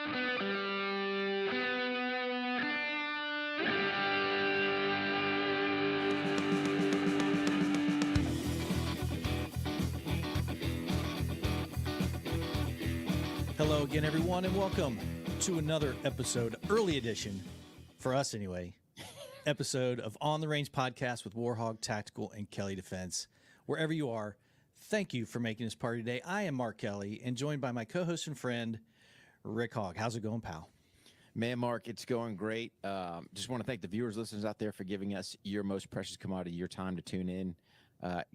Hello again, everyone, and welcome to another episode, early edition, for us anyway, episode of On the Range Podcast with War HOGG Tactical and Kelley Defense. Wherever you are, thank you for making this party today. I am Mark Kelley, and joined by my co-host and friend, Rick Hogg. How's it going, pal? Man, Mark, it's going great. Just want to thank the viewers, listeners out there for giving us your most precious commodity, your time to tune in.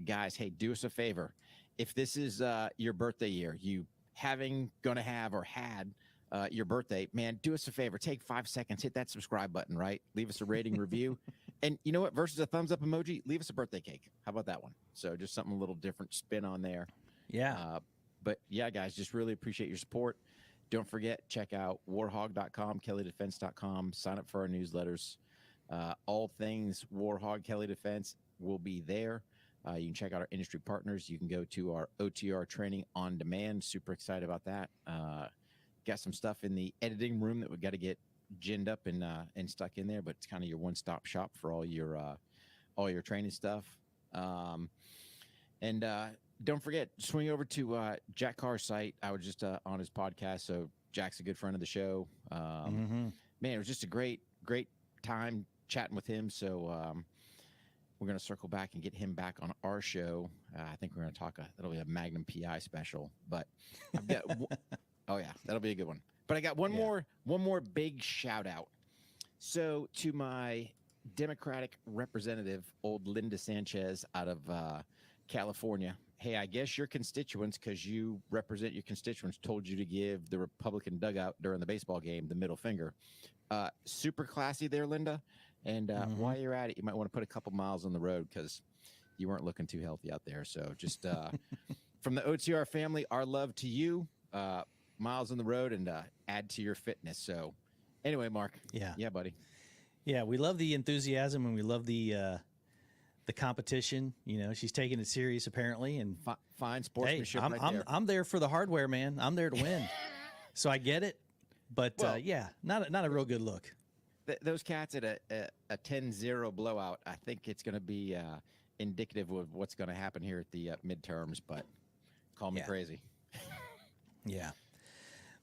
Guys, hey, do us a favor. If this is your birthday year, you gonna have or had your birthday, man, do us a favor. Take 5 seconds, hit that subscribe button, right? Leave us a rating, review. And you know what? Versus a thumbs up emoji, leave us a birthday cake. How about that one? So just something a little different spin on there. Yeah. But yeah, guys, just really appreciate your support. Don't forget, check out warhog.com, kelleydefense.com. Sign up for our newsletters. All things War HOGG Kelley Defense will be there. You can check out our industry partners. You can go to our OTR training on demand. Super excited about that. Got some stuff in the editing room that we got to get ginned up and stuck in there, but it's kind of your one-stop shop for all your training stuff. And don't forget, swing over to Jack Carr's site. I was just on his podcast, so Jack's a good friend of the show. Man, it was just a great time chatting with him. So we're going to circle back and get him back on our show. I think we're going to talk, that'll be a Magnum PI special, but I've got, oh yeah, that'll be a good one. But I got one more big shout out. So to my Democratic representative, old Linda Sanchez out of California. Hey, I guess your constituents, because you represent your constituents, told you to give the Republican dugout during the baseball game the middle finger. Super classy there, Linda. And while you're at it, you might want to put a couple miles on the road because you weren't looking too healthy out there. So just from the OTR family, our love to you. Miles on the road and add to your fitness. So anyway, Mark. Yeah, buddy. Yeah, we love the enthusiasm and we love the competition. You know, she's taking it serious apparently, and fine sportsmanship. Hey, I'm there for the hardware, man. I'm there to win. So I get it, but yeah, not a real good look. Those cats at a 10-0 blowout, I think it's going to be indicative of what's going to happen here at the midterms. But call me crazy. Yeah,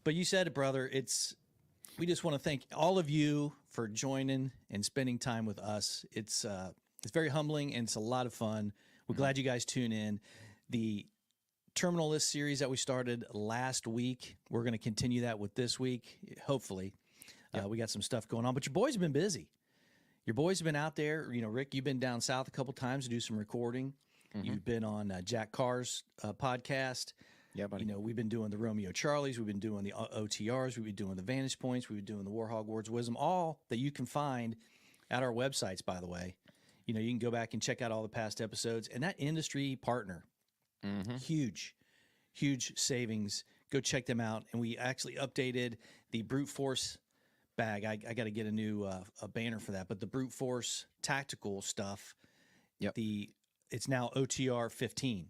but you said it, brother. We just want to thank all of you for joining and spending time with us. It's very humbling and it's a lot of fun. We're glad you guys tune in. The Terminal List series that we started last week, we're going to continue that with this week, hopefully. We got some stuff going on, but your boys have been busy. Your boys have been out there. You know, Rick, you've been down south a couple times to do some recording. You've been on Jack Carr's podcast. Yeah, buddy. You know, we've been doing the Romeo Charlies. We've been doing the OTRs. We've been doing the Vantage Points. We've been doing the War HOGG Words of Wisdom, all that you can find at our websites, by the way. You know, you can go back and check out all the past episodes. And that industry partner, huge savings. Go check them out. And we actually updated the Brute Force bag. I got to get a new a banner for that. But the Brute Force Tactical stuff, it's now OTR 15.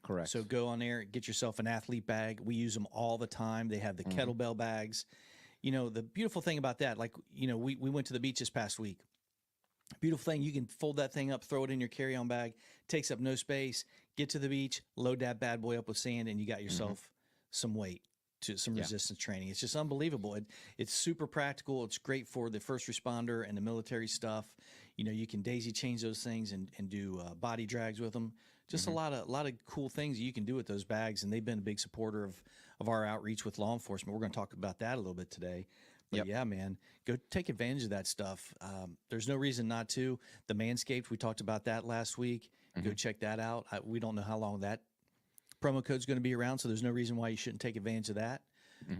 Correct. So go on there, get yourself an athlete bag. We use them all the time. They have the kettlebell bags. You know, the beautiful thing about that, like, you know, we went to the beach this past week. Beautiful thing, you can fold that thing up, throw it in your carry-on bag, takes up no space, get to the beach, load that bad boy up with sand, and you got yourself some weight, to some resistance training. It's just unbelievable. It's super practical. It's great for the first responder and the military stuff. You know, you can daisy chain those things and do body drags with them. Just a lot of cool things you can do with those bags, and they've been a big supporter of our outreach with law enforcement. We're going to talk about that a little bit today. But yeah, man, go take advantage of that stuff. There's no reason not to. The Manscaped, we talked about that last week. Go check that out. We don't know how long that promo code's going to be around, so there's no reason why you shouldn't take advantage of that.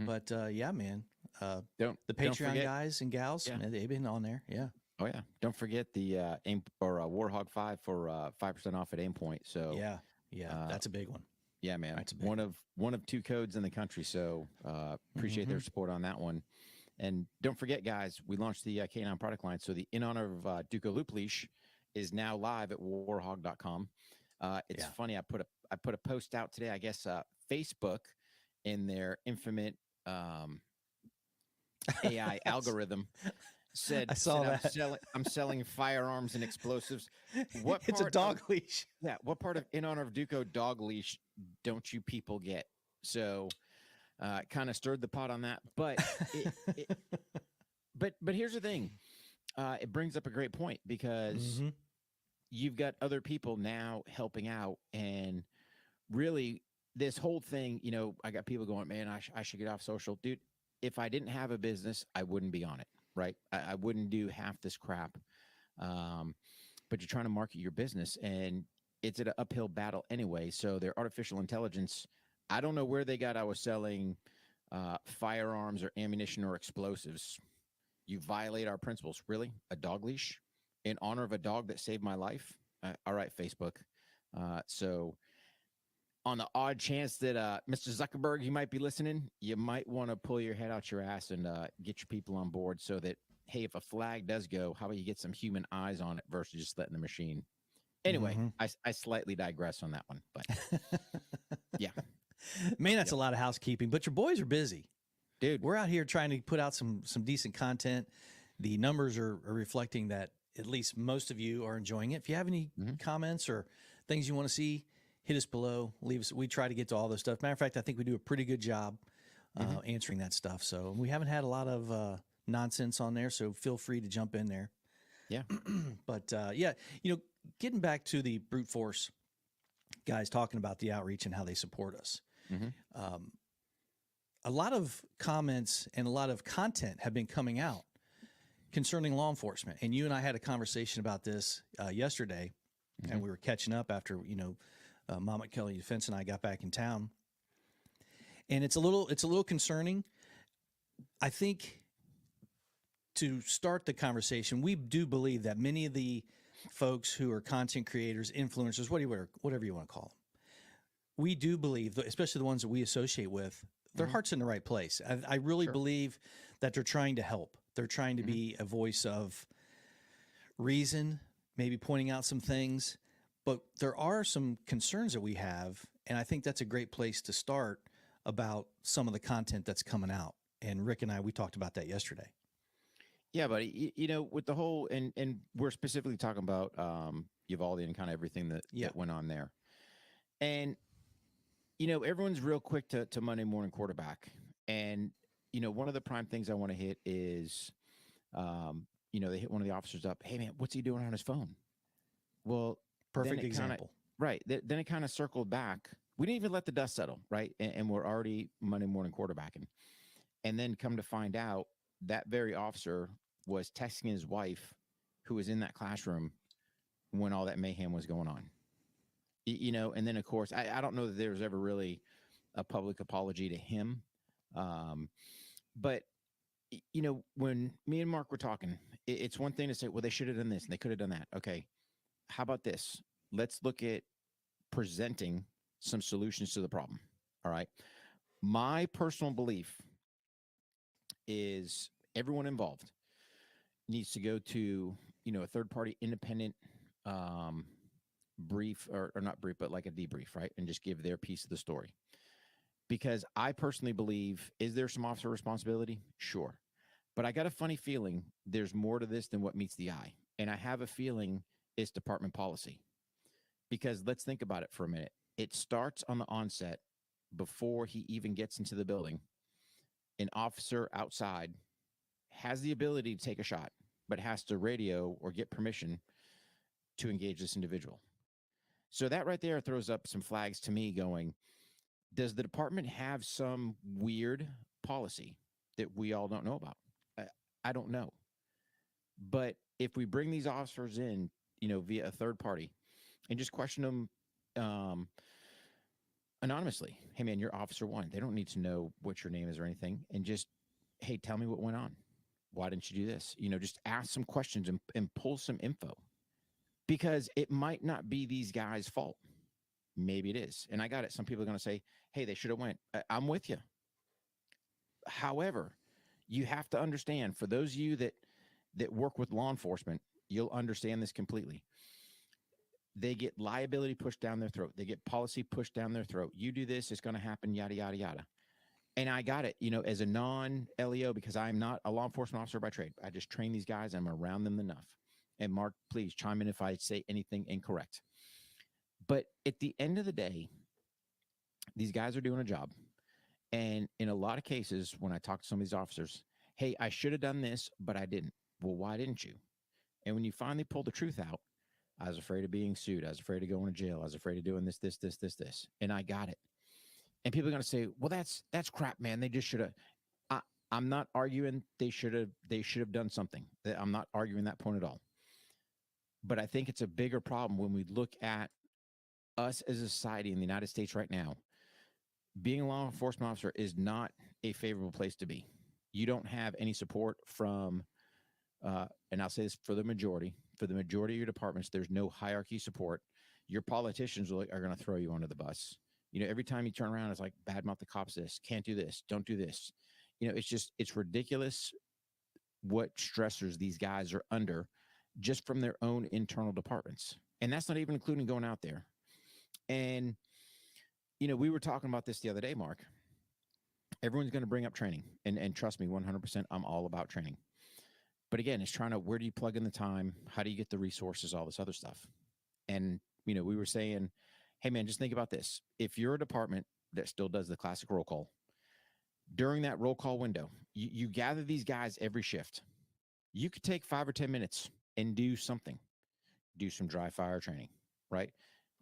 But yeah, man, the Patreon guys and gals, man, they've been on there. Yeah. Oh yeah. Don't forget the War HOGG 5 for 5% off at Aimpoint. So yeah, that's a big one. Yeah, man. That's one of 2 codes in the country. So appreciate their support on that one. And don't forget, guys, we launched the K9 product line. So the In Honor of Duco Loop Leash is now live at warhog.com. It's funny. I put a post out today. I guess Facebook, in their infamous AI algorithm said, I saw said that. I'm selling firearms and explosives. What It's a part dog leash. yeah, what part of In Honor of Duco dog leash don't you people get? So kind of stirred the pot on that. It but here's the thing. It brings up a great point because Hmm. you've got other people now helping out, and really this whole thing, I got people going, man, I should get off social. Dude, if I didn't have a business, I wouldn't be on it, right? I wouldn't do half this crap. Um, but you're trying to market your business, and it's an uphill battle anyway. So their artificial intelligence, I don't know where they got I was selling firearms or ammunition or explosives. You violate our principles. Really? A dog leash in honor of a dog that saved my life? All right, Facebook. So on the odd chance that Mr. Zuckerberg, you might be listening, you might want to pull your head out your ass and get your people on board so that, hey, if a flag does go, how about you get some human eyes on it versus just letting the machine. Anyway, Hmm. I slightly digress on that one, but yeah. Man, that's Yep. a lot of housekeeping, but your boys are busy. Dude. We're out here trying to put out some decent content. The numbers are reflecting that at least most of you are enjoying it. If you have any Mhm. comments or things you want to see, hit us below. Leave us. We try to get to all this stuff. Matter of fact, I think we do a pretty good job answering that stuff. So we haven't had a lot of nonsense on there. So feel free to jump in there. Yeah. But yeah, getting back to the brute force guys talking about the outreach and how they support us. Mhm. A lot of comments and a lot of content have been coming out concerning law enforcement. And you and I had a conversation about this yesterday, and we were catching up after, Mom at Kelley Defense and I got back in town. And it's a little concerning. I think to start the conversation, we do believe that many of the folks who are content creators, influencers, whatever you want to call them, we do believe, especially the ones that we associate with, their heart's in the right place. I really believe that they're trying to help. They're trying to be a voice of reason, maybe pointing out some things. But there are some concerns that we have, and I think that's a great place to start about some of the content that's coming out. And Rick and I, we talked about that yesterday. Yeah, buddy. With the whole, and we're specifically talking about Uvalde and kind of everything that went on there. And everyone's real quick to Monday morning quarterback. And, one of the prime things I want to hit is, they hit one of the officers up. Hey, man, what's he doing on his phone? Well, Perfect example. Right. Then it kind of circled back. We didn't even let the dust settle, right? And we're already Monday morning quarterbacking. And then come to find out that very officer was texting his wife who was in that classroom when all that mayhem was going on. And then, of course, I don't know that there was ever really a public apology to him. But, when me and Mark were talking, it's one thing to say, well, they should have done this and they could have done that. Okay, how about this? Let's look at presenting some solutions to the problem. All right. My personal belief is everyone involved needs to go to, a third-party independent brief or not brief, but like a debrief, right? And just give their piece of the story. Because I personally believe, is there some officer responsibility? Sure. But I got a funny feeling there's more to this than what meets the eye. And I have a feeling it's department policy. Because let's think about it for a minute. It starts on the onset before he even gets into the building. An officer outside has the ability to take a shot, but has to radio or get permission to engage this individual. So that right there throws up some flags to me going, does the department have some weird policy that we all don't know about? I don't know. But if we bring these officers in, via a third party and just question them anonymously, hey, man, you're Officer 1. They don't need to know what your name is or anything. And just, hey, tell me what went on. Why didn't you do this? Just ask some questions and pull some info. Because it might not be these guys' fault. Maybe it is. And I got it. Some people are going to say, hey, they should have went. I'm with you. However, you have to understand, for those of you that work with law enforcement, you'll understand this completely. They get liability pushed down their throat. They get policy pushed down their throat. You do this, it's going to happen, yada, yada, yada. And I got it, as a non-LEO, because I'm not a law enforcement officer by trade. I just train these guys. I'm around them enough. And Mark, please chime in if I say anything incorrect. But at the end of the day, these guys are doing a job. And in a lot of cases, when I talk to some of these officers, hey, I should have done this, but I didn't. Well, why didn't you? And when you finally pull the truth out, I was afraid of being sued. I was afraid of going to jail. I was afraid of doing this. And I got it. And people are going to say, well, that's crap, man. They just should have. I'm not arguing they should have done something. I'm not arguing that point at all. But I think it's a bigger problem when we look at us as a society in the United States right now. Being a law enforcement officer is not a favorable place to be. You don't have any support from, and I'll say this for the majority of your departments, there's no hierarchy support. Your politicians are going to throw you under the bus. Every time you turn around, it's like, badmouth the cops this, can't do this, don't do this. It's ridiculous what stressors these guys are under just from their own internal departments. And that's not even including going out there. And, we were talking about this the other day, Mark. Everyone's going to bring up training. And trust me, 100%, I'm all about training. But again, it's trying to, where do you plug in the time? How do you get the resources, all this other stuff? And, we were saying, hey, man, just think about this. If you're a department that still does the classic roll call, during that roll call window, you gather these guys every shift. You could take 5 or 10 minutes and do something. Do some dry fire training, right?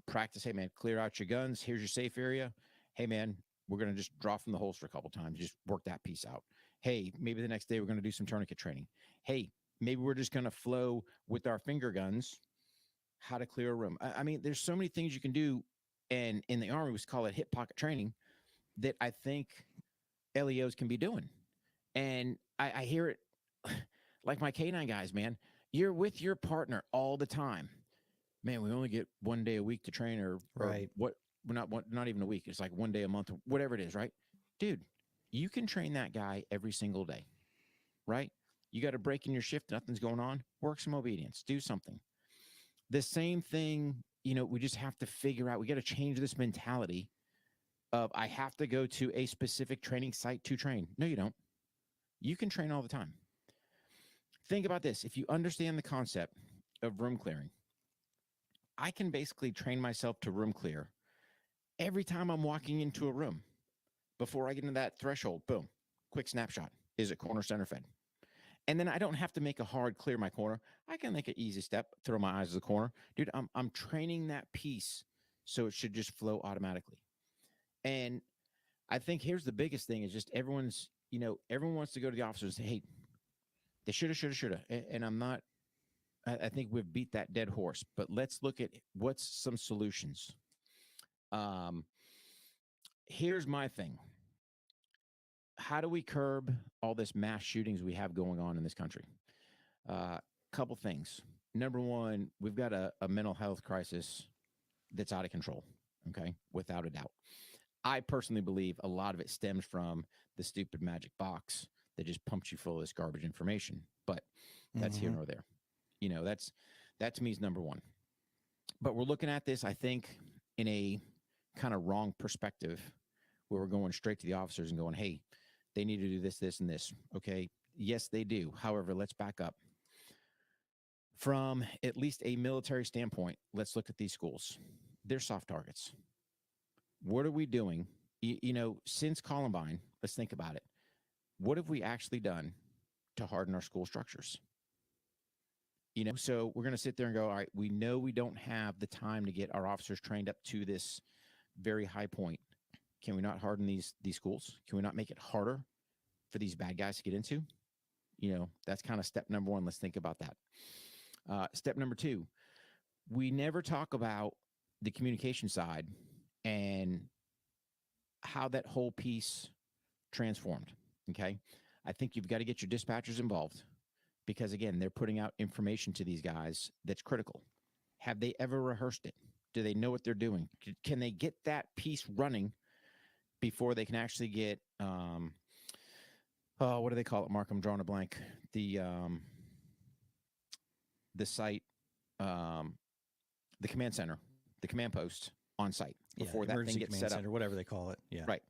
Practice, hey, man, clear out your guns. Here's your safe area. Hey, man, we're going to just draw from the holster a couple times. Just work that piece out. Hey, maybe the next day we're going to do some tourniquet training. Hey, maybe we're just going to flow with our finger guns how to clear a room. I mean, there's so many things you can do. And in the Army, we call it hip pocket training that I think LEOs can be doing. And I hear it like my K9 guys, man. You're with your partner all the time. Man, we only get 1 day a week to train, or Right. what? We're not even a week. It's like 1 day a month, whatever it is, right? Dude, you can train that guy every single day, right? You got a break in your shift, nothing's going on. Work some obedience, do something. The same thing, we just have to figure out, we got to change this mentality of I have to go to a specific training site to train. No, you don't. You can train all the time. Think about this. If you understand the concept of room clearing, I can basically train myself to room clear every time I'm walking into a room. Before I get into that threshold, boom, quick snapshot. Is it corner center fed? And then I don't have to make a hard clear my corner. I can make an easy step, throw my eyes to the corner. Dude, I'm training that piece, so it should just flow automatically. And I think here's the biggest thing is just everyone wants to go to the officers and say, hey, they shoulda. And I'm not, I think we've beat that dead horse, but let's look at what's some solutions. Here's my thing. How do we curb all this mass shootings we have going on in this country? Couple things. Number one, we've got a mental health crisis that's out of control, okay, without a doubt. I personally believe a lot of it stems from the stupid magic box that just pumps you full of this garbage information, but that's here nor there. That to me is number one. But we're looking at this, I think, in a kind of wrong perspective where we're going straight to the officers and going, hey, they need to do this, this, and this. Okay. Yes, they do. However, let's back up. From at least a military standpoint, let's look at these schools. They're soft targets. What are we doing? Since Columbine, let's think about it. What have we actually done to harden our school structures? So we're going to sit there and go, all right, we know we don't have the time to get our officers trained up to this very high point. Can we not harden these schools? Can we not make it harder for these bad guys to get into? That's kind of step number one. Let's think about that. Step number two, we never talk about the communication side and how that whole piece transformed. Okay. I think you've got to get your dispatchers involved because, again, they're putting out information to these guys that's critical. Have they ever rehearsed it? Do they know what they're doing? Can they get that piece running before they can actually get, what do they call it, Mark? I'm drawing a blank. The site, the command center, the command post on site before that thing gets set up. Center, whatever they call it. Yeah. Right.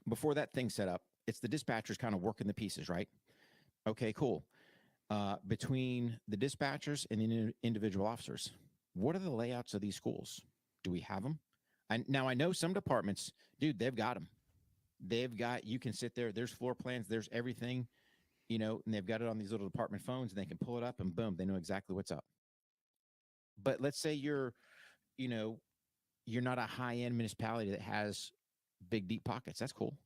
before that thing's set up, it's the dispatchers kind of working the pieces, right? Okay, cool. Between the dispatchers and the individual officers, what are the layouts of these schools? Do we have them? Now, I know some departments, dude, they've got them. They've got, you can sit there, there's floor plans, there's everything, and they've got it on these little department phones, and they can pull it up and boom, they know exactly what's up. But let's say you know, you're not a high-end municipality that has big, deep pockets. That's cool.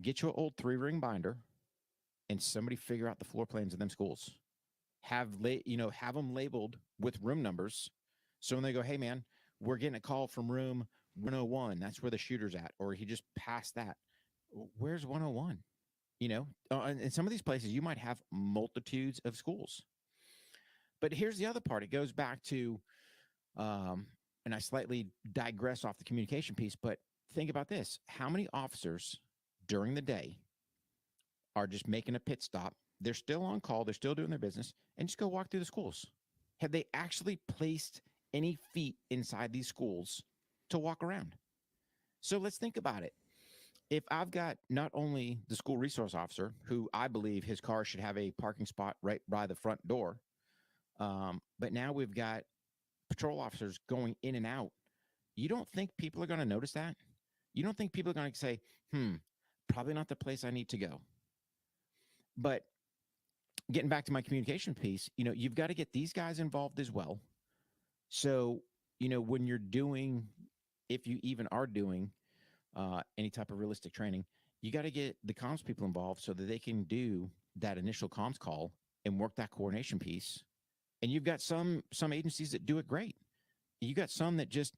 Get you an old 3-ring binder and somebody figure out the floor plans of them schools. Have them labeled with room numbers. So when they go, hey man, we're getting a call from room 101. That's where the shooter's at. Or he just passed that. Where's 101? In some of these places, you might have multitudes of schools. But here's the other part. It goes back to, and I slightly digress off the communication piece, but think about this. How many officers during the day are just making a pit stop? They're still on call. They're still doing their business and just go walk through the schools. Have they actually placed any feet inside these schools to walk around? So let's think about it. If I've got not only the school resource officer, who I believe his car should have a parking spot right by the front door, but now we've got patrol officers going in and out, you don't think people are going to notice that? You don't think people are going to say, probably not the place I need to go? But getting back to my communication piece, you've got to get these guys involved as well. So, when you're doing, if you even are doing any type of realistic training, you got to get the comms people involved so that they can do that initial comms call and work that coordination piece. And you've got some agencies that do it great. You got some that just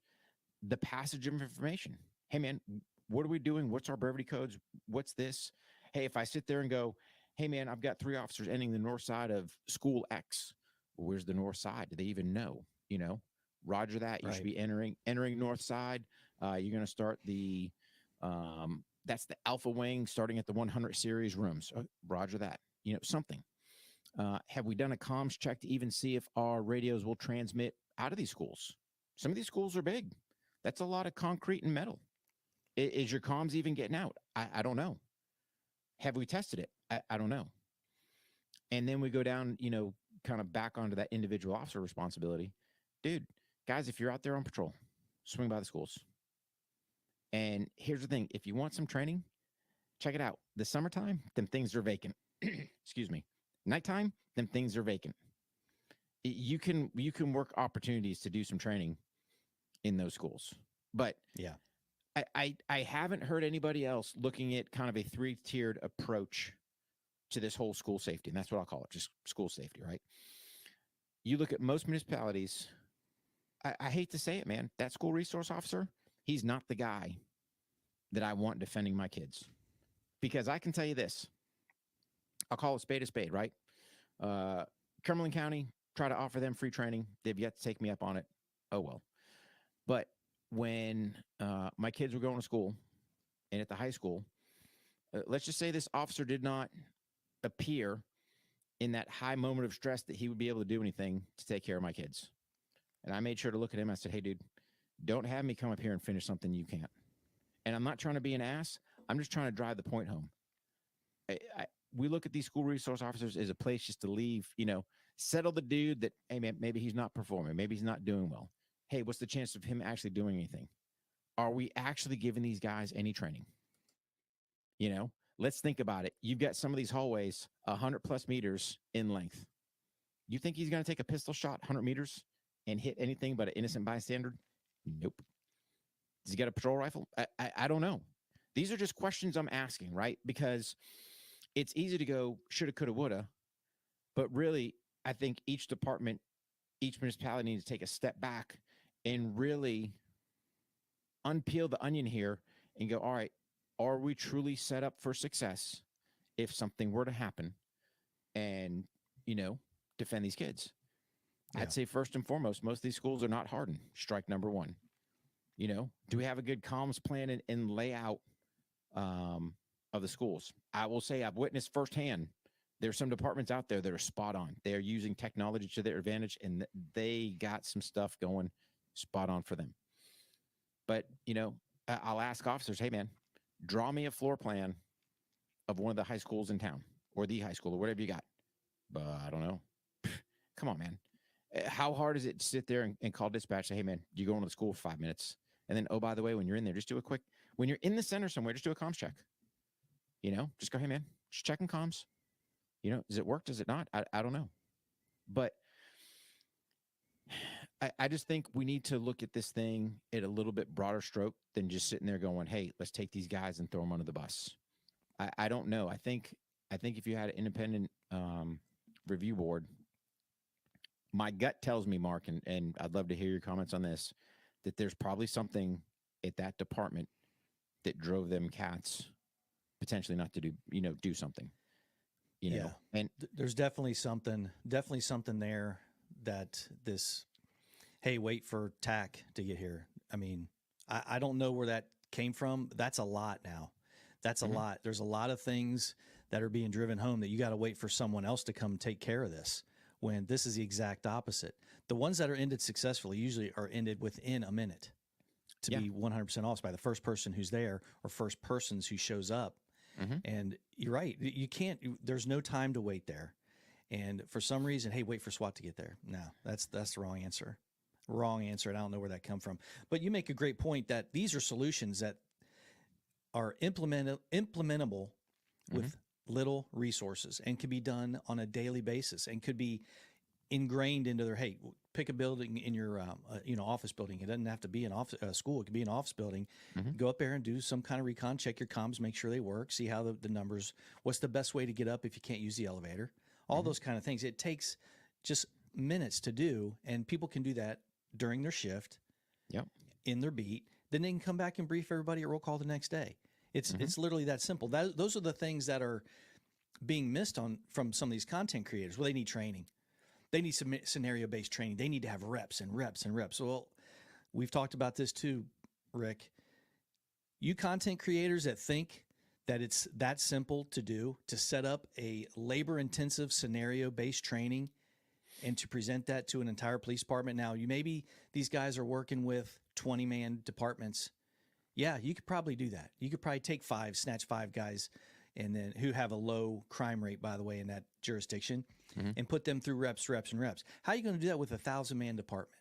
the passage of information. Hey man, what are we doing? What's our brevity codes? What's this? Hey, if I sit there and go, hey man, I've got 3 officers ending the north side of school X. Well, where's the north side? Do they even know? Roger that. You should be entering north side. You're going to start the that's the alpha wing starting at the 100 series rooms. Roger that. Something. Have we done a comms check to even see if our radios will transmit out of these schools? Some of these schools are big. That's a lot of concrete and metal. Is your comms even getting out? I don't know. Have we tested it? I don't know. And then we go down, kind of back onto that individual officer responsibility. Dude, guys, if you're out there on patrol, swing by the schools. And here's the thing. If you want some training, check it out. The summertime, them things are vacant. Excuse me. Nighttime, them things are vacant. You can work opportunities to do some training in those schools. But yeah, I haven't heard anybody else looking at kind of a 3-tiered approach to this whole school safety. And that's what I'll call it, just school safety, right? You look at most municipalities, I hate to say it, man, that school resource officer, he's not the guy that I want defending my kids. Because I can tell you this, I'll call a spade, right? Cumberland County, try to offer them free training. They've yet to take me up on it. Oh, well. But when my kids were going to school and at the high school, let's just say this officer did not appear in that high moment of stress that he would be able to do anything to take care of my kids. And I made sure to look at him. I said, hey, dude, don't have me come up here and finish something you can't. And I'm not trying to be an ass. I'm just trying to drive the point home. We look at these school resource officers as a place just to leave, settle the dude that, hey, man, maybe he's not performing. Maybe he's not doing well. Hey, what's the chance of him actually doing anything? Are we actually giving these guys any training? Let's think about it. You've got some of these hallways 100+ meters in length. You think he's going to take a pistol shot 100 meters and hit anything but an innocent bystander? Nope. Does he get a patrol rifle? I don't know. These are just questions I'm asking, right? Because it's easy to go shoulda, coulda, woulda, but really, I think each department, each municipality needs to take a step back and really unpeel the onion here and go, all right, are we truly set up for success if something were to happen and, defend these kids? Yeah. I'd say first and foremost, most of these schools are not hardened. Strike number one. Do we have a good comms plan and layout of the schools? I will say I've witnessed firsthand there's some departments out there that are spot on. They're using technology to their advantage, and they got some stuff going spot on for them. But, I'll ask officers, hey, man, draw me a floor plan of one of the high schools in town or the high school or whatever you got. But I don't know. Come on, man. How hard is it to sit there and call dispatch, say, hey, man, you go into the school for 5 minutes. And then, oh, by the way, when you're in there, just do a quick, when you're in the center somewhere, just do a comms check. Just go, hey, man, just checking comms. Does it work? Does it not? I don't know. But I just think we need to look at this thing at a little bit broader stroke than just sitting there going, hey, let's take these guys and throw them under the bus. I don't know. I think if you had an independent review board, my gut tells me, Mark, and I'd love to hear your comments on this, that there's probably something at that department that drove them cats potentially not to do something. And there's definitely something there that this, hey, wait for TAC to get here. I mean, I don't know where that came from. That's a lot now. That's a lot. There's a lot of things that are being driven home that you got to wait for someone else to come take care of this, when this is the exact opposite. The ones that are ended successfully usually are ended within a minute to be 100% off by the first person who's there or first persons who shows up. And you're right. You can't, there's no time to wait there. And for some reason, hey, wait for SWAT to get there. No, that's the wrong answer. Wrong answer. And I don't know where that come from. But you make a great point that these are solutions that are implementable with little resources and can be done on a daily basis and could be ingrained into their, hey, pick a building in your office building. It doesn't have to be an office school. It could be an office building. Go up there and do some kind of recon, check your comms, make sure they work, see how the numbers, what's the best way to get up if you can't use the elevator, all those kind of things. It takes just minutes to do, and people can do that during their shift, in their beat. Then they can come back and brief everybody at roll call the next day. It's literally that simple. Those are the things that are being missed from some of these content creators. Well, they need training. They need some scenario-based training. They need to have reps and reps and reps. Well, we've talked about this too, Rick. You content creators that think that it's that simple to do, to set up a labor-intensive scenario-based training and to present that to an entire police department. Now, maybe these guys are working with 20-man departments. Yeah, you could probably do that. You could probably take snatch five guys, and then who have a low crime rate, by the way, in that jurisdiction, and put them through reps. How are you going to do that with a 1,000-man department?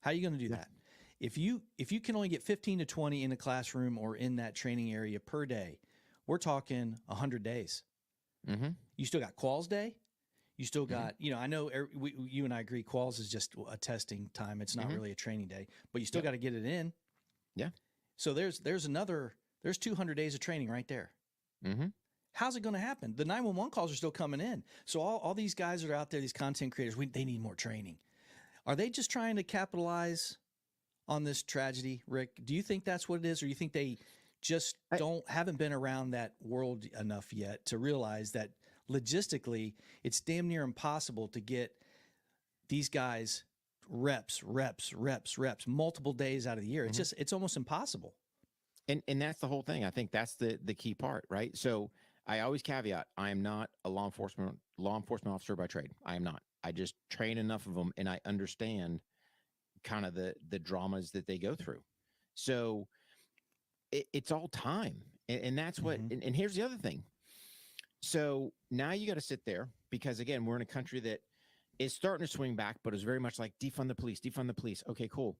How are you going to do that? If you can only get 15 to 20 in a classroom or in that training area per day, we're talking 100 days. You still got quals day. You still got, I know you and I agree, quals is just a testing time. It's not really a training day, but you still got to get it in. Yeah. So there's 200 days of training right there. How's it going to happen? The 911 calls are still coming in. So all these guys that are out there, these content creators, they need more training. Are they just trying to capitalize on this tragedy, Rick? Do you think that's what it is? Or you think they just haven't been around that world enough yet to realize that logistically it's damn near impossible to get these guys reps multiple days out of the year? It's almost impossible. And that's the whole thing. I think that's the key part, right? So I always caveat, I am not a law enforcement officer by trade. I am not. I just train enough of them, and I understand kind of the dramas that they go through. So it's all time. And that's what, and here's the other thing. So now you got to sit there because, again, we're in a country that is starting to swing back, but it's very much like defund the police. Okay, cool.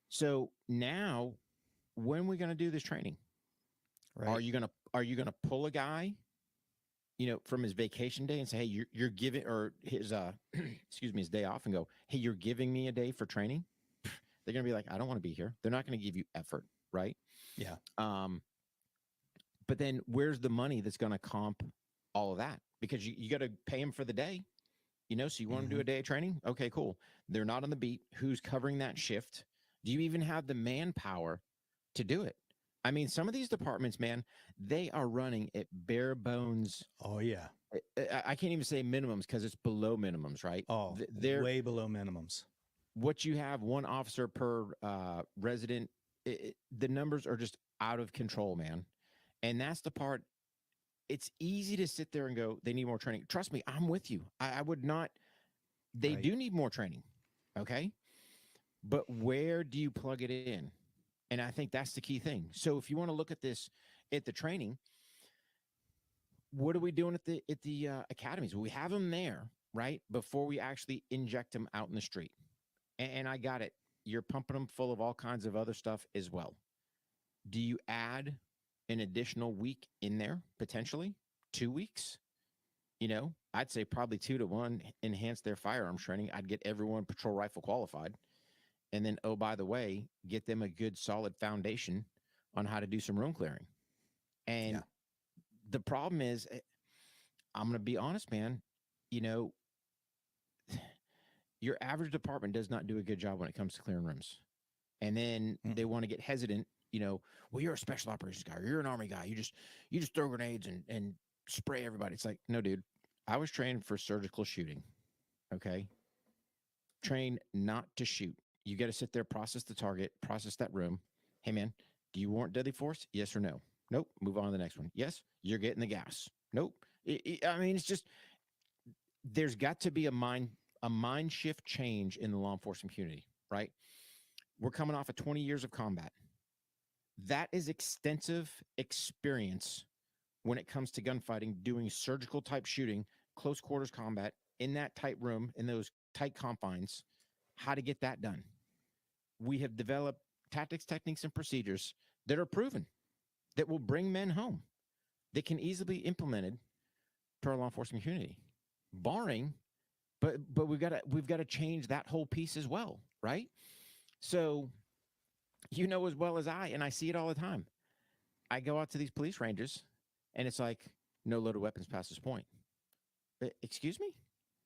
So now, when are we going to do this training? Right. Are you gonna pull a guy, from his vacation day and say, hey, you're giving, or his his day off, and go, hey, you're giving me a day for training? They're gonna be like, I don't want to be here. They're not going to give you effort, right? Yeah. But then where's the money that's going to comp all of that? Because you got to pay them for the day, so you want to do a day of training? Okay, cool. They're not on the beat. Who's covering that shift? Do you even have the manpower to do it? I mean, some of these departments, man, they are running at bare bones. Oh, yeah. I can't even say minimums because it's below minimums, right? Oh, they're way below minimums. What you have, one officer per resident, the numbers are just out of control, man. And that's the part. It's easy to sit there and go, they need more training. Trust me, I'm with you. I would not. They do need more training, okay? But where do you plug it in? And I think that's the key thing. So if you want to look at this at the training, what are we doing at the academies? We have them there, right, before we actually inject them out in the street. And I got it. You're pumping them full of all kinds of other stuff as well. Do you add an additional week in there, potentially 2 weeks? I'd say probably 2 to 1, enhance their firearms training. I'd get everyone patrol rifle qualified. And then, oh, by the way, get them a good solid foundation on how to do some room clearing. And the problem is, I'm going to be honest, man, your average department does not do a good job when it comes to clearing rooms. And then they want to get hesitant, well, you're a special operations guy, or you're an Army guy. You just throw grenades and spray everybody. It's like, no, dude, I was trained for surgical shooting. Okay. Trained not to shoot. You got to sit there, process the target, process that room. Hey, man, do you warrant deadly force? Yes or no? Nope. Move on to the next one. Yes, you're getting the gas. Nope. It's just, there's got to be a mind shift change in the law enforcement community, right? We're coming off of 20 years of combat. That is extensive experience when it comes to gunfighting, doing surgical type shooting, close quarters combat, in that tight room, in those tight confines, how to get that done. We have developed tactics, techniques, and procedures that are proven, that will bring men home, that can easily be implemented to our law enforcement community, barring, but we've got to change that whole piece as well, right? So, as well as and I see it all the time. I go out to these police ranges, and it's like, no loaded weapons past this point. Excuse me?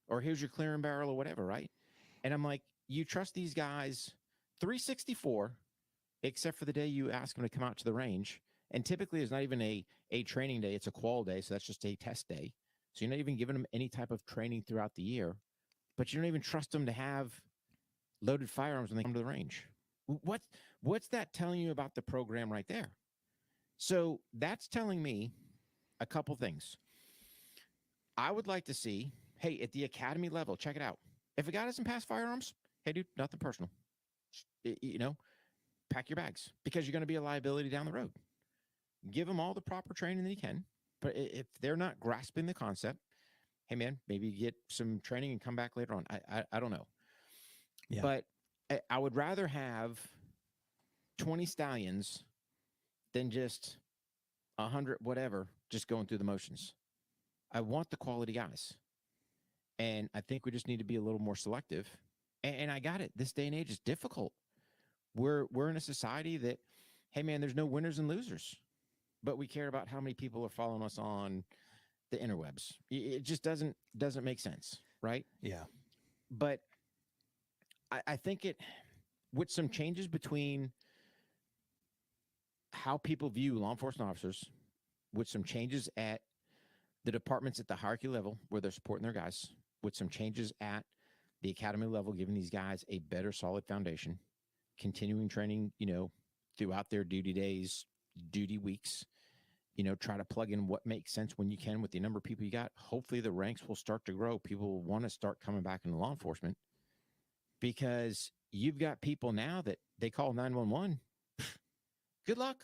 Or here's your clearing barrel or whatever, right? And I'm like, you trust these guys 364, except for the day you ask them to come out to the range. And typically it's not even a training day, it's a qual day, so that's just a test day. So you're not even giving them any type of training throughout the year, but you don't even trust them to have loaded firearms when they come to the range. What's that telling you about the program right there? So that's telling me a couple things. I would like to see, hey, at the academy level, check it out. If a guy doesn't pass firearms, hey, dude, nothing personal. Pack your bags, because you're going to be a liability down the road. Give them all the proper training that you can. But if they're not grasping the concept, hey, man, maybe you get some training and come back later on. I don't know. Yeah. But I would rather have 20 stallions than just 100 whatever, just going through the motions. I want the quality guys. And I think we just need to be a little more selective. And I got it. This day and age is difficult. We're in a society that, hey, man, there's no winners and losers. But we care about how many people are following us on the interwebs. It just doesn't make sense, right? Yeah. But I think with some changes between how people view law enforcement officers, with some changes at the departments at the hierarchy level where they're supporting their guys, with some changes at the academy level, giving these guys a better, solid foundation, continuing training, throughout their duty days, duty weeks, try to plug in what makes sense when you can with the number of people you got. Hopefully the ranks will start to grow. People will want to start coming back into law enforcement, because you've got people now that they call 911. Good luck.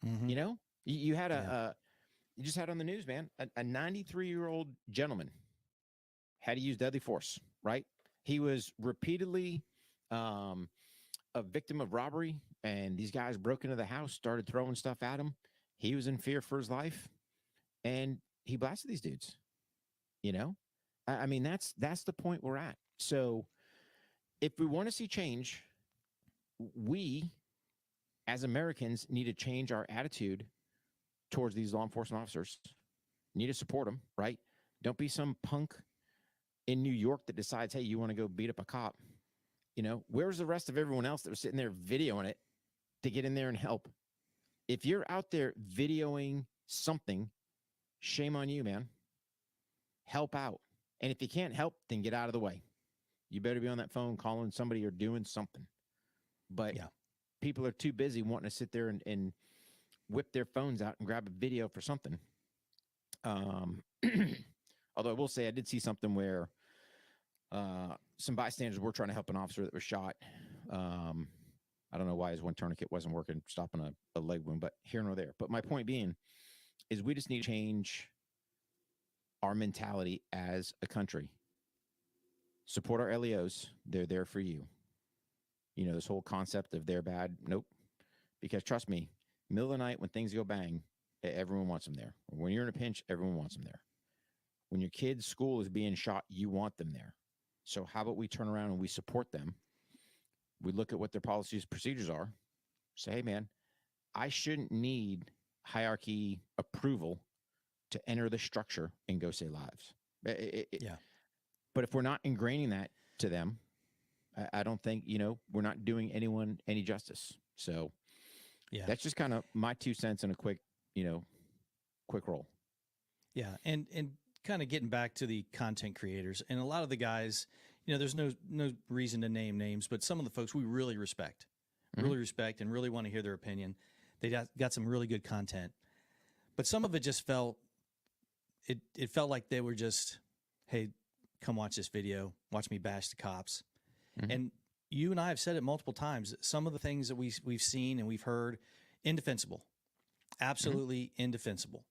Mm-hmm. You had you just had on the news, man, a 93-year-old gentleman had to use deadly force, right? He was repeatedly a victim of robbery, and these guys broke into the house, started throwing stuff at him. He was in fear for his life, and he blasted these dudes. That's the point we're at. So if we want to see change, we as Americans need to change our attitude towards these law enforcement officers. Need to support them, right? Don't be some punk in New York that decides, hey, you want to go beat up a cop. Where's the rest of everyone else that was sitting there videoing it to get in there and help? If you're out there videoing something, shame on you, man. Help out. And if you can't help, then get out of the way. You better be on that phone calling somebody or doing something. But people are too busy wanting to sit there and whip their phones out and grab a video for something. Although I will say I did see something where some bystanders were trying to help an officer that was shot. I don't know why his one tourniquet wasn't working, stopping a leg wound, but here nor there. But my point being is we just need to change our mentality as a country. Support our LEOs. They're there for you. You know, this whole concept of they're bad. Nope. Because trust me, middle of the night when things go bang, everyone wants them there. When you're in a pinch, everyone wants them there. When your kid's school is being shot, you want them there. So how about we turn around and we support them? We look at what their policies, procedures are. Say, hey, man, I shouldn't need hierarchy approval to enter the structure and go save lives. Yeah. But if we're not ingraining that to them, I don't think, you know, we're not doing anyone any justice. So Yeah. that's just kind of my 2 cents in a quick, you know, quick roll. Yeah. And kind of getting back to the content creators and a lot of the guys, you know, there's no reason to name names, but some of the folks we really respect and really want to hear their opinion. They got some really good content, but some of it just felt, it felt like they were just, hey, come watch this video, watch me bash the cops. And you and I have said it multiple times. Some of the things that we've seen and we've heard, indefensible, absolutely indefensible.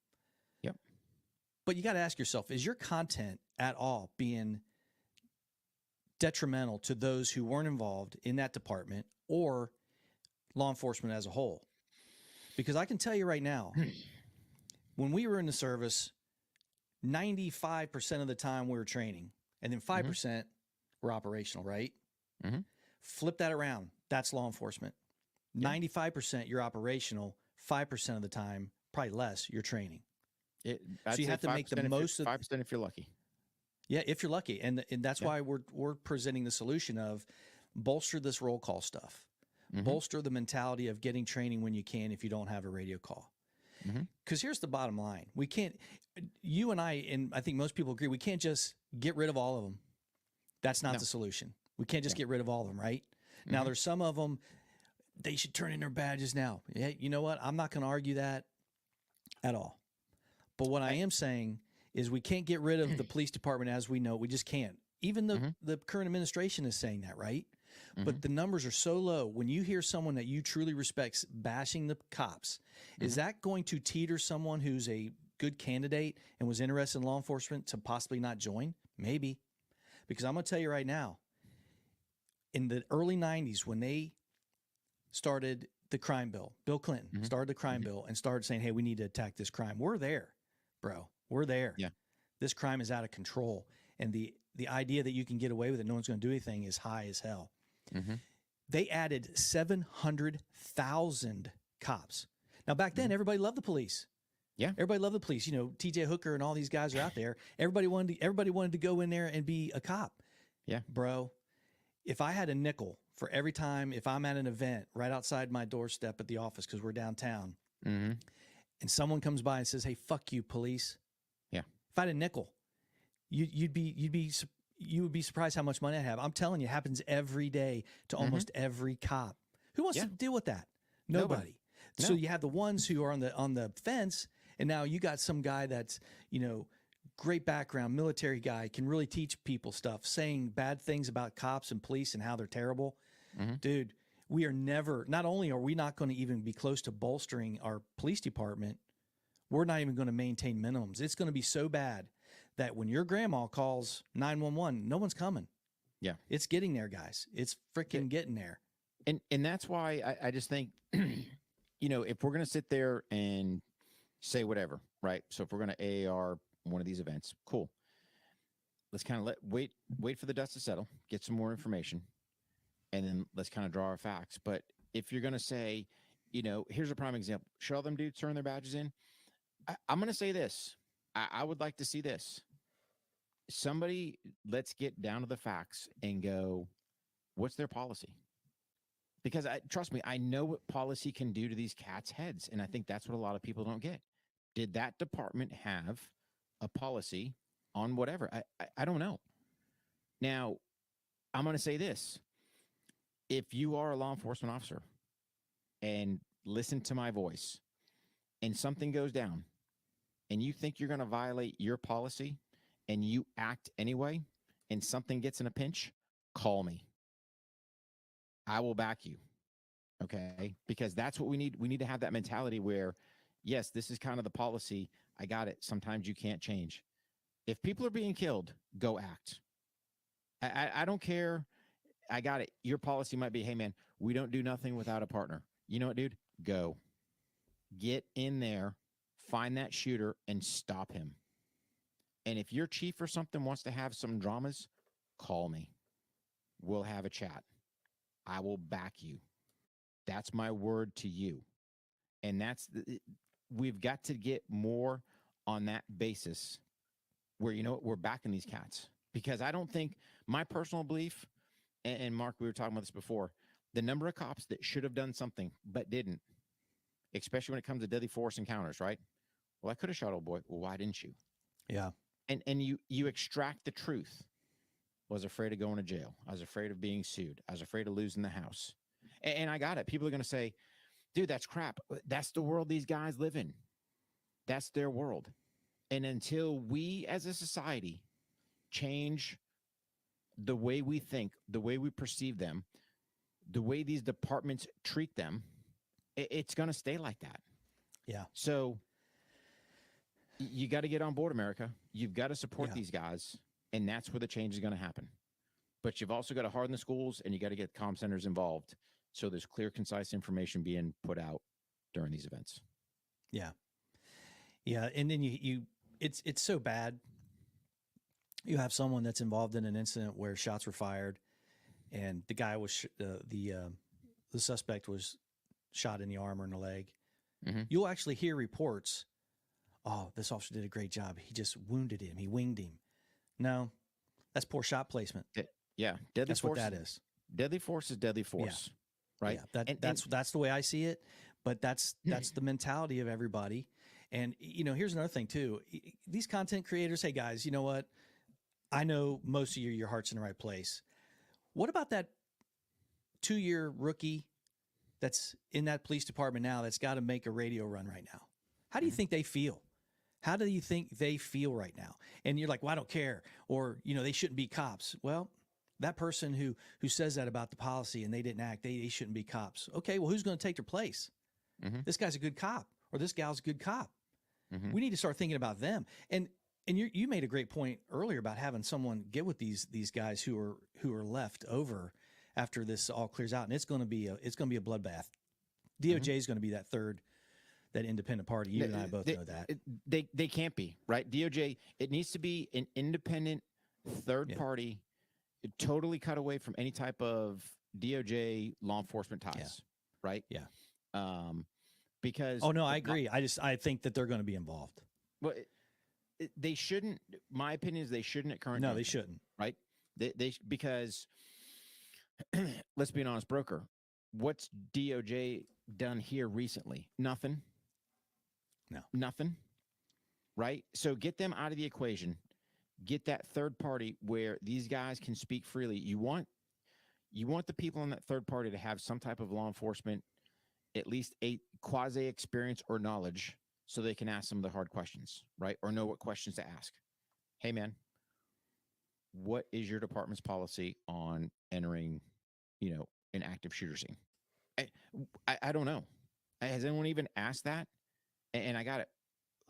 Yep. But you got to ask yourself, is your content at all being detrimental to those who weren't involved in that department or law enforcement as a whole? Because I can tell you right now, when we were in the service, 95% of the time we were training, and then 5% were operational, right? Flip that around. That's law enforcement. 95% you're operational, 5% of the time, probably less, you're training. So you have to make the most of 5% if you're lucky. Yeah, if you're lucky. And that's why we're presenting the solution of bolster this roll call stuff. Bolster the mentality of getting training when you can if you don't have a radio call. Because here's the bottom line. We can't, you and I think most people agree, we can't just get rid of all of them. That's not the solution. We can't just get rid of all of them, right? Now, there's some of them, they should turn in their badges now. Yeah, you know what? I'm not going to argue that at all. But what I am saying is we can't get rid of the police department as we know it. We just can't. Even the current administration is saying that, right? But the numbers are so low. When you hear someone that you truly respect bashing the cops, is that going to teeter someone who's a good candidate and was interested in law enforcement to possibly not join? Maybe. Because I'm going to tell you right now, in the early 90s, when they started the crime bill, Bill Clinton started the crime bill and started saying, hey, we need to attack this crime. We're there, bro. We're there. Yeah. This crime is out of control. And the idea that you can get away with it, no one's going to do anything, is high as hell. They added 700,000 cops. Now, back then, everybody loved the police. Yeah. Everybody loved the police. You know, TJ Hooker and all these guys are out there. Everybody wanted to go in there and be a cop. Yeah. Bro, if I had a nickel for every time, if I'm at an event right outside my doorstep at the office because we're downtown, and someone comes by and says, hey, fuck you, police. Yeah. If I had a nickel, you would be surprised how much money I have. I'm telling you, it happens every day to almost every cop. Who wants to deal with that? Nobody. No. So you have the ones who are on the fence, and now you got some guy that's, you know, great background, military guy, can really teach people stuff, saying bad things about cops and police and how they're terrible. Dude, we are never, not only are we not going to even be close to bolstering our police department, we're not even going to maintain minimums. It's going to be so bad that when your grandma calls 911, no one's coming. Yeah. It's getting there, guys. It's freaking getting there. And that's why I just think, you know, if we're going to sit there and say whatever, right? So if we're going to AAR one of these events, cool. Let's kind of wait for the dust to settle, get some more information, and then let's kind of draw our facts. But if you're going to say, you know, here's a prime example, should all them dudes turn their badges in? I'm going to say this. I would like to see this. Somebody, let's get down to the facts and go, what's their policy? Because trust me, I know what policy can do to these cats' heads. And I think that's what a lot of people don't get. Did that department have a policy on whatever? I don't know. Now, I'm going to say this. If you are a law enforcement officer and listen to my voice and something goes down and you think you're going to violate your policy and you act anyway and something gets in a pinch, call me. I will back you. Okay. Because that's what we need. We need to have that mentality where, yes, this is kind of the policy. I got it. Sometimes you can't change. If people are being killed, go act. I don't care. I got it. Your policy might be, hey, man, we don't do nothing without a partner. You know what, dude? Go. Get in there, find that shooter, and stop him. And if your chief or something wants to have some dramas, call me. We'll have a chat. I will back you. That's my word to you. And we've got to get more on that basis where, you know what, we're backing these cats. Because I don't think, my personal belief, and Mark, we were talking about this before, the number of cops that should have done something but didn't, especially when it comes to deadly force encounters, right? Well, I could have shot old boy. Well, why didn't you? Yeah. And you extract the truth. I was afraid of going to jail. I was afraid of being sued. I was afraid of losing the house. And I got it. People are going to say, dude, that's crap. That's the world these guys live in. That's their world. And until we as a society change the way we think, the way we perceive them, the way these departments treat them, it's going to stay like that. Yeah. So you got to get on board, America. You've got to support these guys, and that's where the change is going to happen. But you've also got to harden the schools, and you got to get comm centers involved so there's clear, concise information being put out during these events. Yeah. Yeah, and then it's so bad. You have someone that's involved in an incident where shots were fired, and the guy was the suspect was shot in the arm or in the leg. Mm-hmm. You'll actually hear reports, oh, this officer did a great job. He just wounded him. He winged him. No, that's poor shot placement. Yeah. That's what that is. Deadly force is deadly force, right? Yeah, that's the way I see it, but that's the mentality of everybody. And, you know, here's another thing too. These content creators, hey guys, you know what? I know most of your heart's in the right place. What about that 2-year rookie that's in that police department now that's got to make a radio run right now? How do you think they feel? How do you think they feel right now? And you're like, well, I don't care. Or, you know, they shouldn't be cops. Well, that person who says that about the policy and they didn't act, they shouldn't be cops. Okay, well, who's going to take their place? Mm-hmm. This guy's a good cop or this gal's a good cop. Mm-hmm. We need to start thinking about them. And you made a great point earlier about having someone get with these guys who are left over after this all clears out, and it's going to be a bloodbath. DOJ is going to be that independent party. You and I both know that. They can't be, right? DOJ, it needs to be an independent third party, totally cut away from any type of DOJ law enforcement ties, right? Yeah. Because I agree. I think that they're going to be involved. Well, they shouldn't. My opinion is they shouldn't at current. No, time, they shouldn't. Right? They because let's be an honest broker. What's DOJ done here recently? Nothing. No. Nothing. Right? So get them out of the equation. Get that third party where these guys can speak freely. You want the people in that third party to have some type of law enforcement, at least a quasi experience or knowledge, so they can ask some of the hard questions, right? Or know what questions to ask. Hey, man, what is your department's policy on entering, an active shooter scene? I don't know. Has anyone even asked that? And I got it.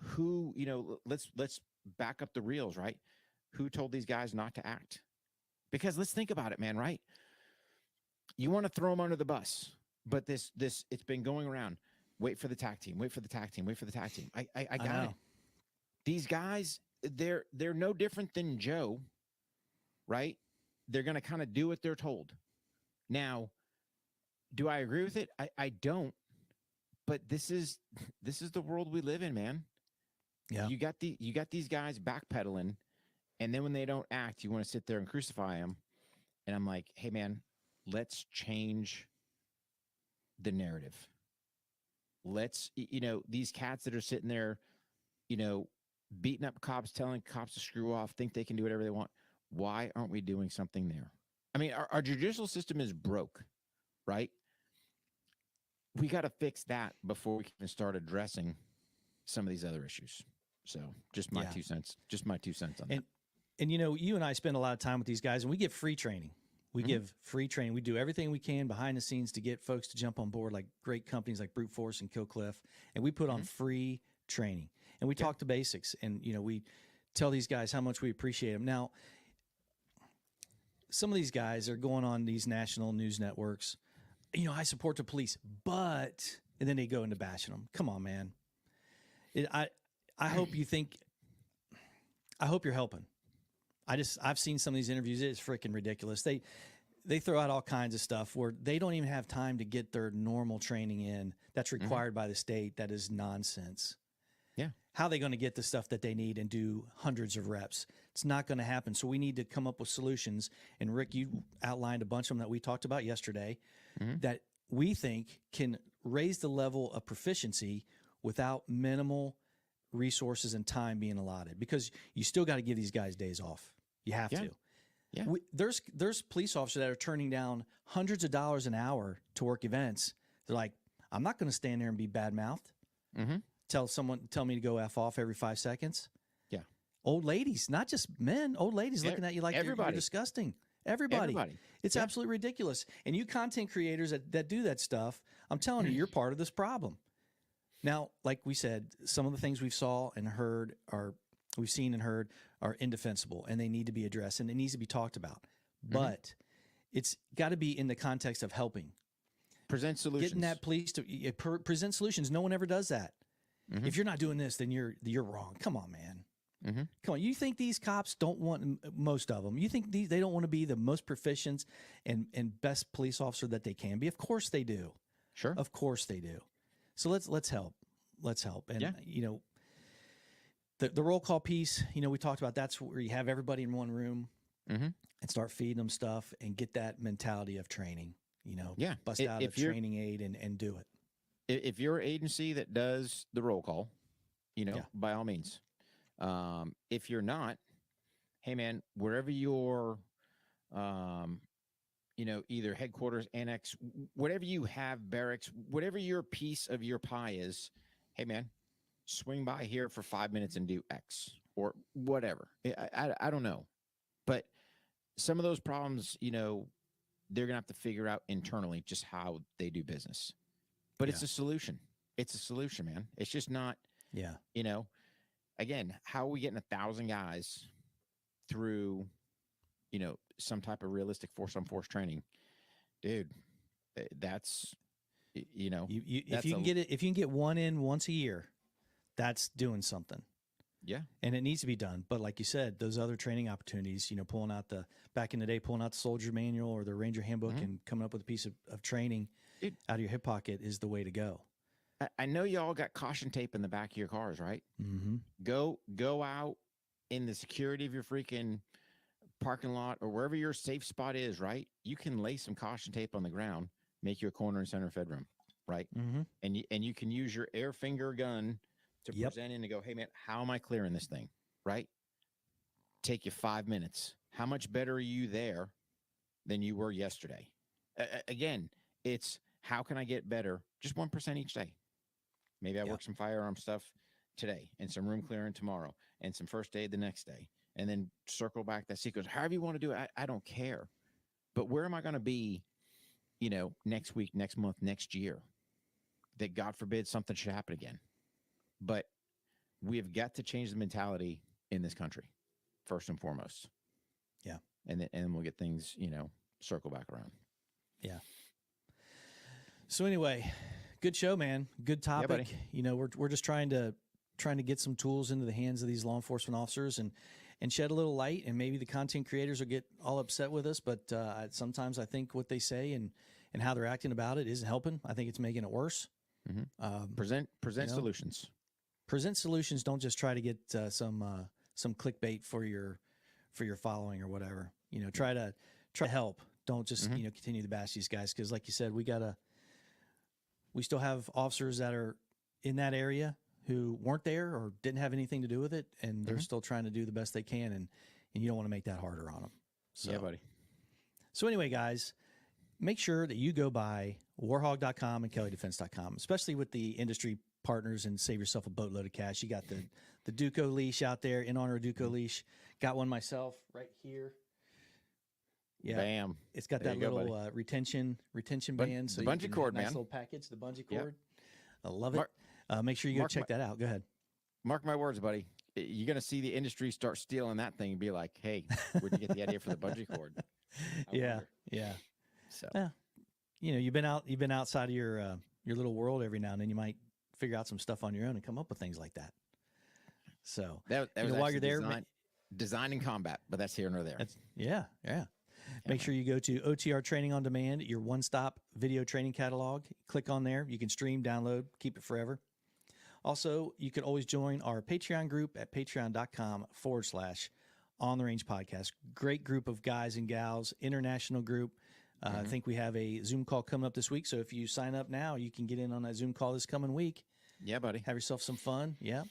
Who, let's back up the reels, right? Who told these guys not to act? Because let's think about it, man, right? You want to throw them under the bus, but this it's been going around. Wait for the TAC team. Wait for the TAC team. Wait for the TAC team. I got it. These guys, they're no different than Joe, right? They're going to kind of do what they're told. Now, do I agree with it? I don't. But this is the world we live in, man. Yeah. You got these guys backpedaling, and then when they don't act, you want to sit there and crucify them. And I'm like, hey, man, let's change the narrative. Let's, these cats that are sitting there, beating up cops, telling cops to screw off, think they can do whatever they want. Why aren't we doing something there? I mean, our judicial system is broke, right? We got to fix that before we can start addressing some of these other issues. So just my 2 cents, on that. And, you and I spend a lot of time with these guys, and we give free training. We give free training. We do everything we can behind the scenes to get folks to jump on board, like great companies like Brute Force and Kill Cliff. And we put on free training. And we talk the basics. And, we tell these guys how much we appreciate them. Now, some of these guys are going on these national news networks. I support the police, but... And then they go into bashing them. Come on, man. I hope you think... I hope you're helping. I've seen some of these interviews. It's freaking ridiculous. They throw out all kinds of stuff where they don't even have time to get their normal training in that's required by the state. That is nonsense. Yeah. How are they going to get the stuff that they need and do hundreds of reps? It's not going to happen. So we need to come up with solutions. And Rick, you outlined a bunch of them that we talked about yesterday that we think can raise the level of proficiency without minimal resources and time being allotted, because you still got to give these guys days off. You have to. Yeah. There's police officers that are turning down hundreds of dollars an hour to work events. They're like, I'm not going to stand there and be bad mouthed. Tell me to go F off every 5 seconds. Yeah. Old ladies, not just men, old ladies looking at you like you're disgusting. Everybody. It's absolutely ridiculous. And you content creators that do that stuff, I'm telling you, you're part of this problem. Now, like we said, some of the things we've seen and heard are indefensible, and they need to be addressed, and it needs to be talked about. But it's got to be in the context of helping. Present solutions. Getting that police to present solutions. No one ever does that. If you're not doing this, then you're wrong. Come on, man. Come on. You think these cops don't want, most of them, you think they don't want to be the most proficient and best police officer that they can be? Of course they do. Sure. Of course they do. So let's help. Let's help. And, the roll call piece, we talked about, that's where you have everybody in one room and start feeding them stuff and get that mentality of training, bust out a training aid and do it. If you're an agency that does the roll call, by all means. If you're not, hey man, wherever your, either headquarters, annex, whatever you have, barracks, whatever your piece of your pie is, hey man, swing by here for 5 minutes and do X or whatever. I don't know. But some of those problems, they're going to have to figure out internally just how they do business. But it's a solution. It's a solution, man. It's just not, again, how are we getting 1,000 guys through, some type of realistic force-on-force training? Dude, that's, if you can get one in once a year, that's doing something. Yeah. And it needs to be done. But like you said, those other training opportunities, pulling out back in the day, pulling out the soldier manual or the Ranger handbook and coming up with a piece of training out of your hip pocket is the way to go. I know y'all got caution tape in the back of your cars, right? Go out in the security of your freaking parking lot or wherever your safe spot is, right? You can lay some caution tape on the ground, make you a corner and center fed room, right? And you can use your air finger gun to present in and go, hey man, how am I clearing this thing? Right? Take you 5 minutes. How much better are you there than you were yesterday? Again, it's how can I get better? Just 1% each day. Maybe I work some firearm stuff today and some room clearing tomorrow and some first aid the next day, and then circle back that sequence. However you want to do it, I don't care. But where am I going to be, next week, next month, next year? That God forbid something should happen again. But we have got to change the mentality in this country, first and foremost. Yeah. And then we'll get things, circle back around. Yeah. So anyway, good show, man. Good topic. Yeah, we're just trying to get some tools into the hands of these law enforcement officers and shed a little light, and maybe the content creators will get all upset with us. But sometimes I think what they say and how they're acting about it isn't helping. I think it's making it worse. Present solutions. Present solutions. Don't just try to get some clickbait for your following or whatever. Try to help. Don't just continue to bash these guys, because like you said, we still have officers that are in that area who weren't there or didn't have anything to do with it, and they're still trying to do the best they can, and you don't want to make that harder on them. So, yeah, buddy. So anyway, guys, make sure that you go by warhog.com and kellydefense.com, especially with the industry partners, and save yourself a boatload of cash. You got the Duco leash out there, in honor of Duco leash. Got one myself right here. Yeah. Bam. It's got There that you go, little retention band. So the you bungee can cord, nice man. little package, the bungee Yep. cord. I love it. Mark- Make sure you go mark check that out. Go ahead. Mark my words, buddy. You're going to see the industry start stealing that thing and be like, hey, where'd you get the idea for the bungee cord? I wonder. Yeah. So, You know, you've been outside of your little world every now and then. You might figure out some stuff on your own and come up with things like that. So that was while you're there, design and combat, but that's here nor there. Yeah. Make sure you go to OTR Training on Demand, your one-stop video training catalog. Click on there. You can stream, download, keep it forever. Also, you can always join our Patreon group at patreon.com/On the Range Podcast. Great group of guys and gals, international group. I think we have a Zoom call coming up this week. So if you sign up now, you can get in on that Zoom call this coming week. Yeah, buddy. Have yourself some fun. Yeah.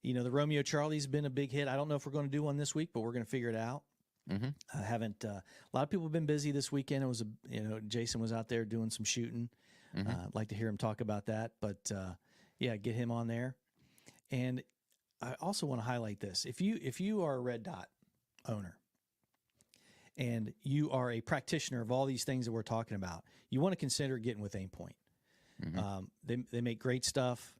You know, the Romeo Charlie's been a big hit. I don't know if we're going to do one this week, but we're going to figure it out. I haven't. A lot of people have been busy this weekend. It was Jason was out there doing some shooting. I'd like to hear him talk about that. But yeah, get him on there. And I also want to highlight this: if you are a Red Dot owner and you are a practitioner of all these things that we're talking about, you want to consider getting with Aimpoint. They make great stuff.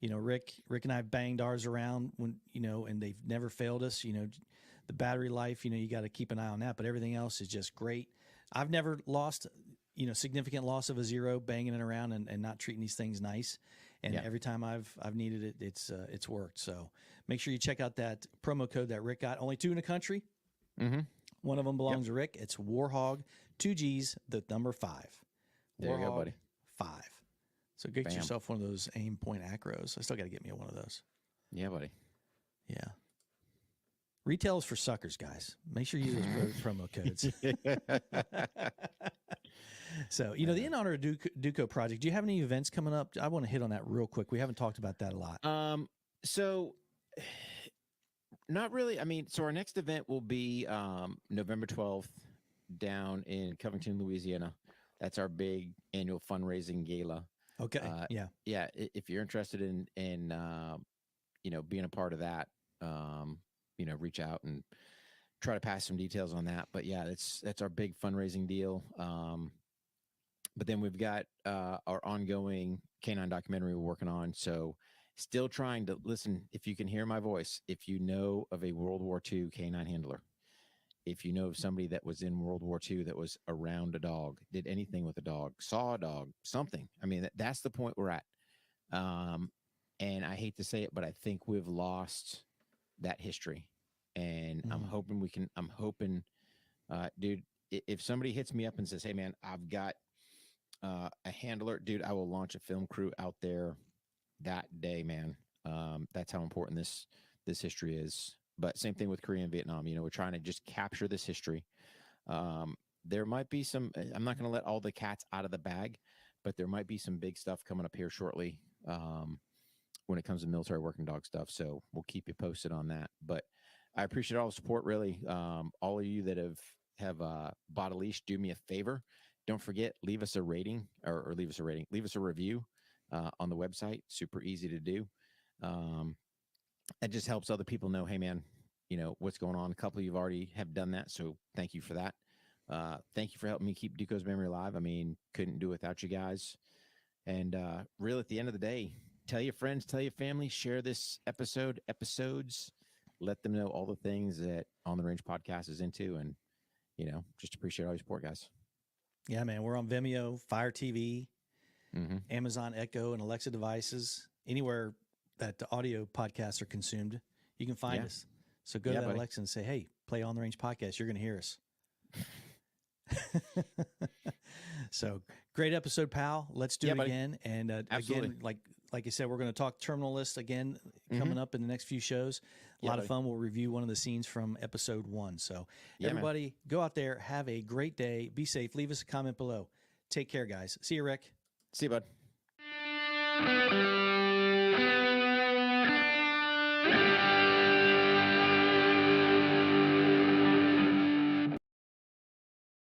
You know, Rick and I banged ours around when, and they've never failed us. You know, the battery life, you got to keep an eye on that, but everything else is just great. I've never lost, significant loss of a zero banging it around and not treating these things nice. And every time I've needed it, it's worked. So make sure you check out that promo code that Rick got. Only 2 in the country. One of them belongs to Rick. It's War HOGG, 2 G's, the number 5. There you go, buddy. 5. So get yourself one of those Aimpoint Acros. I still got to get me one of those. Yeah, buddy. Yeah. Retail is for suckers, guys. Make sure you use those promo codes. So, the In Honor of Duco project, do you have any events coming up? I want to hit on that real quick. We haven't talked about that a lot. So not really. I mean, so our next event will be November 12th down in Covington, Louisiana. That's our big annual fundraising gala. Okay. Yeah. If you're interested in being a part of that, reach out and try to pass some details on that. But yeah, that's our big fundraising deal. But then we've got our ongoing canine documentary we're working on. So still trying to listen. If you can hear my voice, if you know of a World War II canine handler, if you know of somebody that was in World War II that was around a dog, did anything with a dog, saw a dog, something. I mean, that's the point we're at. And I hate to say it, but I think we've lost that history. And I'm hoping dude, if somebody hits me up and says, hey man, I've got a handler, dude, I will launch a film crew out there that day, man. That's how important this history is. But same thing with Korea and Vietnam. We're trying to just capture this history. There might be some, I'm not going to let all the cats out of the bag, but there might be some big stuff coming up here shortly when it comes to military working dog stuff. So we'll keep you posted on that. But I appreciate all the support, really. All of you that have bought a leash, do me a favor. Don't forget, leave us a rating or leave us a review on the website. Super easy to do. It just helps other people know, hey man, what's going on. A couple of you already have done that. So thank you for that. Thank you for helping me keep Duco's memory alive. I mean, couldn't do it without you guys. And really at the end of the day, tell your friends, tell your family, share this episodes, let them know all the things that On the Range Podcast is into. And, just appreciate all your support, guys. Yeah, man. We're on Vimeo, Fire TV, Amazon Echo and Alexa devices, anywhere that the audio podcasts are consumed, you can find us. So go to that Alexa and say, hey, play On the Range Podcast. You're going to hear us. So great episode, pal. Let's do it again. And again, like I said, we're going to talk Terminal List again coming up in the next few shows. A lot of fun. We'll review one of the scenes from episode 1. So everybody, go out there, have a great day. Be safe. Leave us a comment below. Take care, guys. See you, Rick. See you, bud.